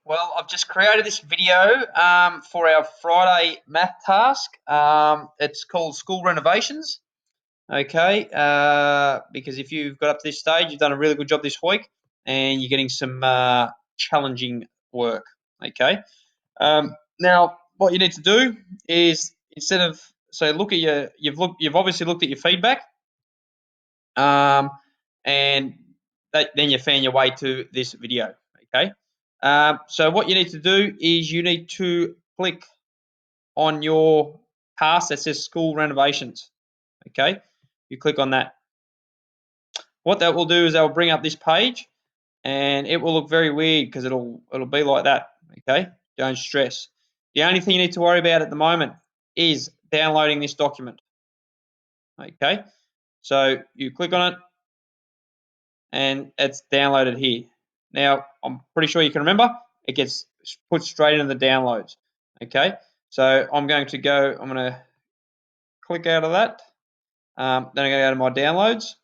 Well, I've just created this video for our Friday math task. It's called school renovations. Okay, because if you've got up to this stage, you've done a really good job this week, and you're getting some challenging work. Okay. Now, what you need to do is instead of look at you've obviously looked at your feedback, um, and then you found your way to this video. Okay. So what you need to do is you need to click on your task that says school renovations. Okay, you click on that. What that will do is that will bring up this page, and it will look very weird because it'll be like that. Okay, don't stress. The only thing you need to worry about at the moment is downloading this document. Okay, so you click on it, and it's downloaded here. Now, I'm pretty sure you can remember, it gets put straight into the downloads. Okay, so I'm going to click out of that. Then I'm going to go to my downloads.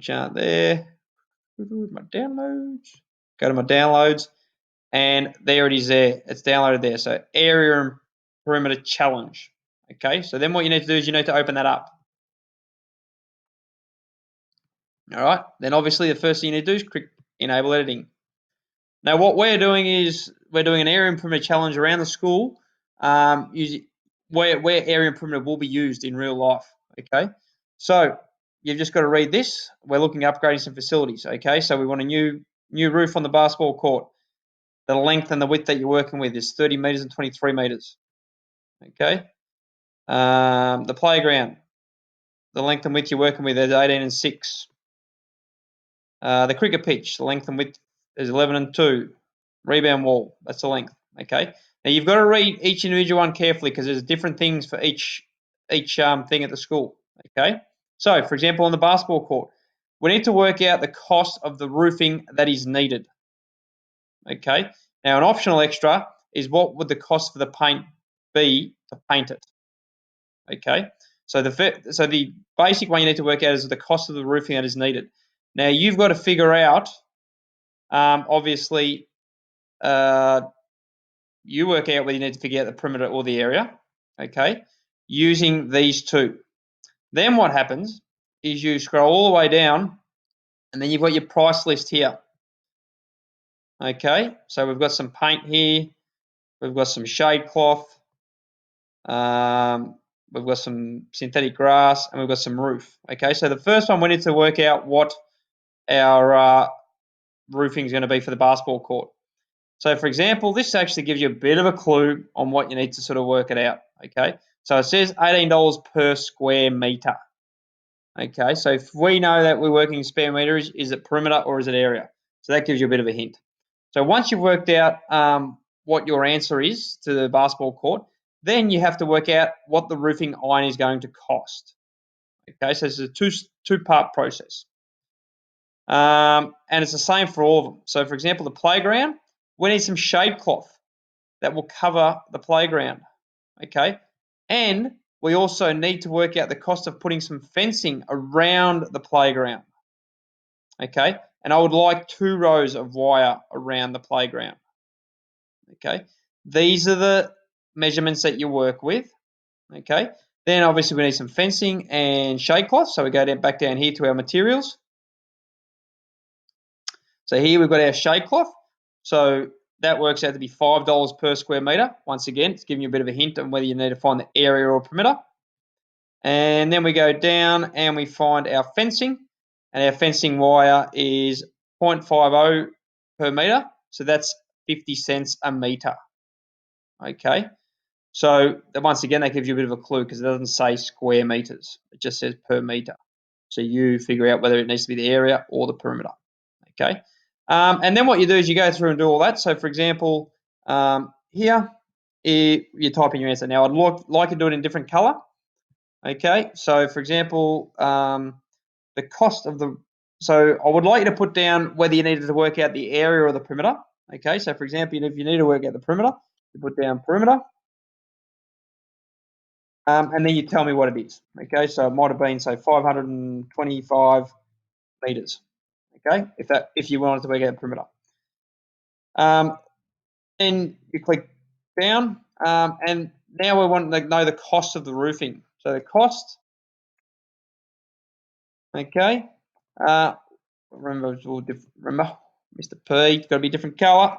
Chart there. My downloads. Go to my downloads, and there it is there. It's downloaded there. So area and perimeter challenge. Okay, so then what you need to do is you need to open that up. All right, then obviously the first thing you need to do is click enable editing. Now what we're doing is we're doing an area and perimeter challenge around the school, where area and perimeter will be used in real life. Okay, so you've just got to read this. We're looking at upgrading some facilities. Okay, so we want a new roof on the basketball court. The length and the width that you're working with is 30 meters and 23 meters. Okay, the playground, the length and width you're working with is 18 and 6. The cricket pitch, the length and width is 11 and 2. Rebound wall, that's the length. Okay. Now you've got to read each individual one carefully because there's different things for each thing at the school. Okay. So, for example, on the basketball court, we need to work out the cost of the roofing that is needed. Okay. Now, an optional extra is what would the cost for the paint be to paint it. Okay. So the basic one you need to work out is the cost of the roofing that is needed. Now you've got to figure out, obviously, you work out whether you need to figure out the perimeter or the area, okay, using these two. Then what happens is you scroll all the way down, and then you've got your price list here. Okay, so we've got some paint here, we've got some shade cloth, we've got some synthetic grass, and we've got some roof. Okay, so the first one we need to work out what our roofing is going to be for the basketball court. So, for example, this actually gives you a bit of a clue on what you need to sort of work it out. Okay, so it says $18 per square meter. Okay, so if we know that we're working in square meters, is it perimeter or is it area? So that gives you a bit of a hint. So once you've worked out what your answer is to the basketball court, then you have to work out what the roofing iron is going to cost. Okay, so it's a two-part process. And it's the same for all of them. So, for example, the playground, we need some shade cloth that will cover the playground. Okay, and we also need to work out the cost of putting some fencing around the playground. Okay, and I would like 2 rows of wire around the playground. Okay, these are the measurements that you work with. Okay, then obviously we need some fencing and shade cloth. So we go back down here to our materials. So here we've got our shade cloth. So that works out to be $5 per square meter. Once again, it's giving you a bit of a hint on whether you need to find the area or perimeter. And then we go down and we find our fencing. And our fencing wire is 0.50 per meter. So that's 50 cents a meter. Okay. So once again, that gives you a bit of a clue because it doesn't say square meters. It just says per meter. So you figure out whether it needs to be the area or the perimeter. Okay. And then what you do is you go through and do all that. So, for example, here you type in your answer. Now, I'd like to do it in different color. Okay. So, for example, the cost of the. So, I would like you to put down whether you needed to work out the area or the perimeter. Okay. So, for example, if you need to work out the perimeter, you put down perimeter. And then you tell me what it is. Okay. So, it might have been, say, 525 meters. Okay, if you wanted to work out the perimeter. Then you click down, and now we want to know the cost of the roofing. So the cost, okay. Remember, it's all different. Remember, Mr. P, it's got to be different color.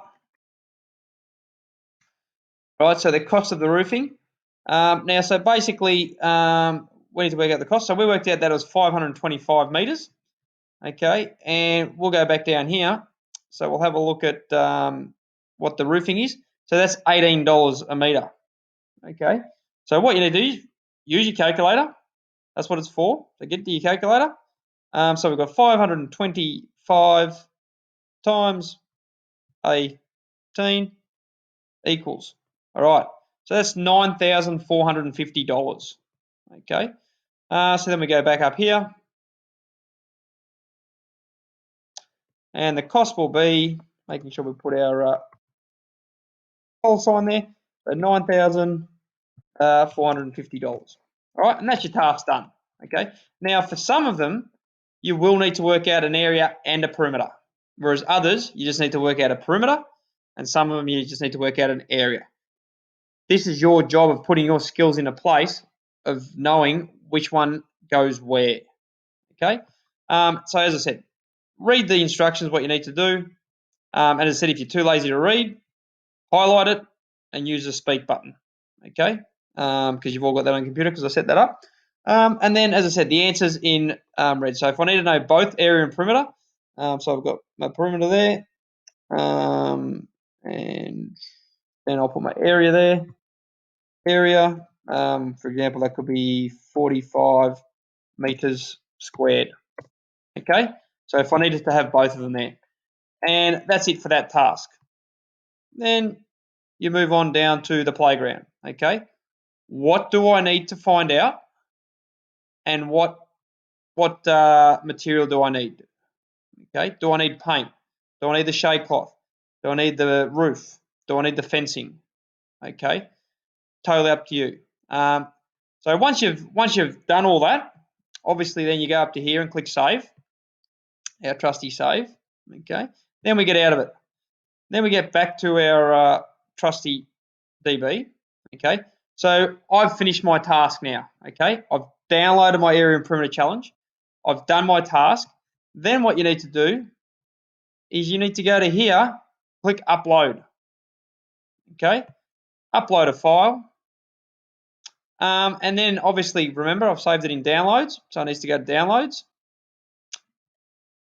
Right, so the cost of the roofing. Now, so basically, we need to work out the cost. So we worked out that it was 525 meters. Okay, and we'll go back down here. So we'll have a look at what the roofing is. So that's $18 a meter. Okay, so what you need to do is use your calculator. That's what it's for. So get to your calculator. So we've got 525 times 18 equals. All right, so that's $9,450. Okay, so then we go back up here, and the cost will be, making sure we put our whole sign there, so $9,450. All right, and that's your task done. Okay, now for some of them, you will need to work out an area and a perimeter, whereas others, you just need to work out a perimeter, and some of them you just need to work out an area. This is your job of putting your skills into place of knowing which one goes where. Okay, so as I said, read the instructions, what you need to do. And as I said, if you're too lazy to read, highlight it and use the speak button. Okay, because you've all got that on computer because I set that up. And then, as I said, the answer's in red. So if I need to know both area and perimeter, so I've got my perimeter there, and then I'll put my area there. Area, for example, that could be 45 meters squared. Okay, so if I needed to have both of them there, and that's it for that task. Then you move on down to the playground. Okay, what do I need to find out, and what material do I need? Okay, do I need paint? Do I need the shade cloth? Do I need the roof? Do I need the fencing? Okay, totally up to you. So once you've done all that, obviously then you go up to here and click save, our trusty save. Okay, then we get out of it. Then we get back to our trusty DB. Okay, so I've finished my task now. Okay, I've downloaded my area and perimeter challenge. I've done my task. Then what you need to do is you need to go to here, click upload. Okay, upload a file. And then obviously, remember, I've saved it in downloads, so it needs to go to downloads.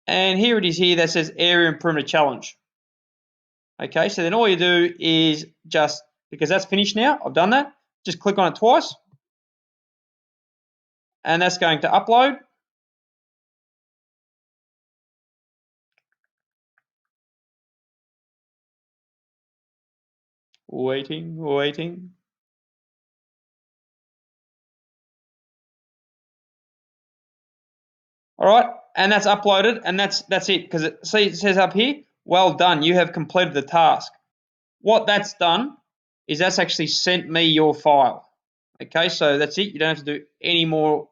And here it is here that says area and perimeter challenge. Okay, so then all you do is just, because that's finished now, I've done that, just click on it twice. And that's going to upload. Waiting. All right, and that's uploaded, and that's it, because it says up here, well done, you have completed the task. What that's done is that's actually sent me your file. Okay, so that's it. You don't have to do any more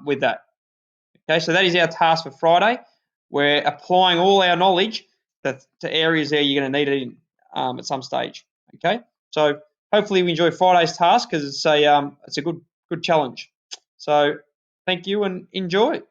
with that. Okay, so that is our task for Friday. We're applying all our knowledge to areas there you're going to need it in at some stage. Okay, so hopefully we enjoy Friday's task because it's a good challenge. So thank you and enjoy.